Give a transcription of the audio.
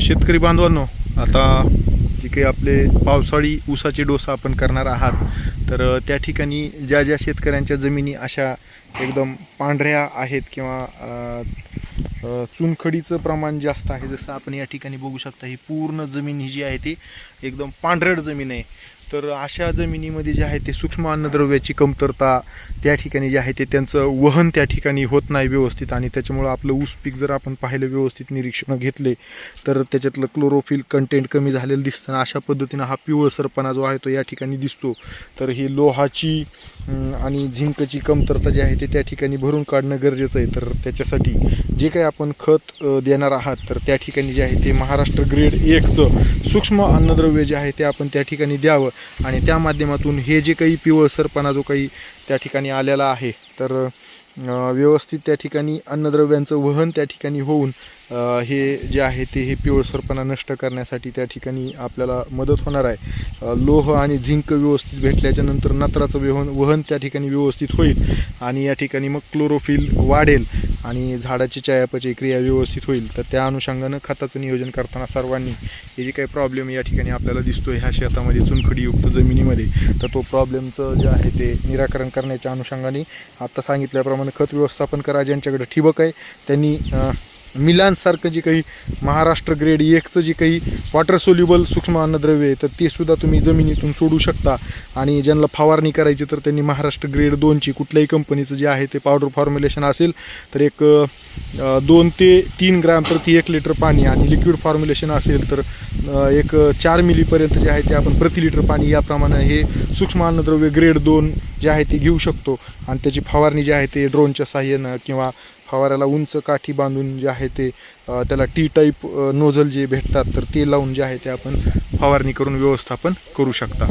शेतकरी बांधवांनो, आता जे काही आपले पावसाळी ऊसाचे डोसा आपण करणार आहात, तर त्या ठिकाणी ज्या ज्या शेतकऱ्यांच्या जमिनी अशा एकदम पांढऱ्या आहेत किंवा चुनखडीचं प्रमाण जास्त आहे, जसं आपण या ठिकाणी बघू शकता, ही पूर्ण जमीन ही जी आहे ती एकदम पांढरट जमीन आहे. तर अशा जमिनीमध्ये जे आहे ते सूक्ष्म अन्नद्रव्याची कमतरता त्या ठिकाणी जे आहे ते त्यांचं वहन त्या ठिकाणी होत नाही व्यवस्थित, आणि त्याच्यामुळं आपलं ऊस पीक जर आपण पाहिलं, व्यवस्थित निरीक्षण घेतले तर त्याच्यातलं क्लोरोफिल कंटेंट कमी झालेलं दिसतं. अशा पद्धतीनं हा पिवळसरपणा जो आहे तो या ठिकाणी दिसतो. तर ही लोहाची आणि झिंकची कमतरता जी आहे ते त्या ठिकाणी भरून काढणं गरजेचं आहे. तर त्याच्यासाठी जे काही आपण खत देणार आहात, तर त्या ठिकाणी जे आहे ते महाराष्ट्र ग्रेड 1चं सूक्ष्म अन्नद्रव्य जे आहे ते आपण त्या ठिकाणी द्यावं, आणि त्या माध्यमातून हे जे काही पिवळसरपणा जो काही त्या ठिकाणी आलेला आहे, तर व्यवस्थित त्या ठिकाणी अन्नद्रव्यांचं वहन त्या ठिकाणी होऊन हे जे आहे ते हे पिवळसरपणा नष्ट करण्यासाठी त्या ठिकाणी आपल्याला मदत होणार आहे. लोह आणि झिंक व्यवस्थित भेटल्याच्या नंतर नत्राचं वहन त्या ठिकाणी व्यवस्थित होईल, आणि या ठिकाणी मग क्लोरोफिल वाढेल आणि झाडाची चयापचय क्रिया व्यवस्थित होईल. तर त्या अनुषंगानं खताचं नियोजन करताना सर्वांनी हे जे काही प्रॉब्लेम या ठिकाणी आपल्याला दिसतो ह्या शेतामध्ये चुनखडीयुक्त जमिनीमध्ये, तर तो प्रॉब्लेमचं जे आहे ते निराकरण करण्याच्या अनुषंगाने आत्ता सांगितल्याप्रमाणे खत व्यवस्थापन करा. ज्यांच्याकडे ठिबक आहे त्यांनी मिलांसारखं जे काही महाराष्ट्र ग्रेड 1चं जे काही वॉटर सोल्युबल सूक्ष्म अन्नद्रव्य आहे, तर ते सुद्धा तुम्ही जमिनीतून सोडू शकता. आणि ज्यांना फवारणी करायची तर त्यांनी महाराष्ट्र ग्रेड 2ची कुठल्याही कंपनीचं जे आहे ते पावडर फॉर्म्युलेशन असेल तर एक 2 ते 3 ग्रॅम प्रति 1 लिटर पाणी, आणि लिक्विड फॉर्म्युलेशन असेल तर एक 4 मिलीपर्यंत जे आहे ते आपण प्रति लिटर पाणी याप्रमाणे हे सूक्ष्म अन्नद्रव्य ग्रेड 2 जे आहे ते घेऊ शकतो. आणि त्याची फवारणी जी आहे ते ड्रोनच्या साहाय्यानं किंवा फवाऱ्याला उंच काठी बांधून जे आहे ते त्याला टी टाईप नोझल जे भेटतात तर ते लावून जे आहे ते आपण फवारणी करून व्यवस्थापन करू शकता.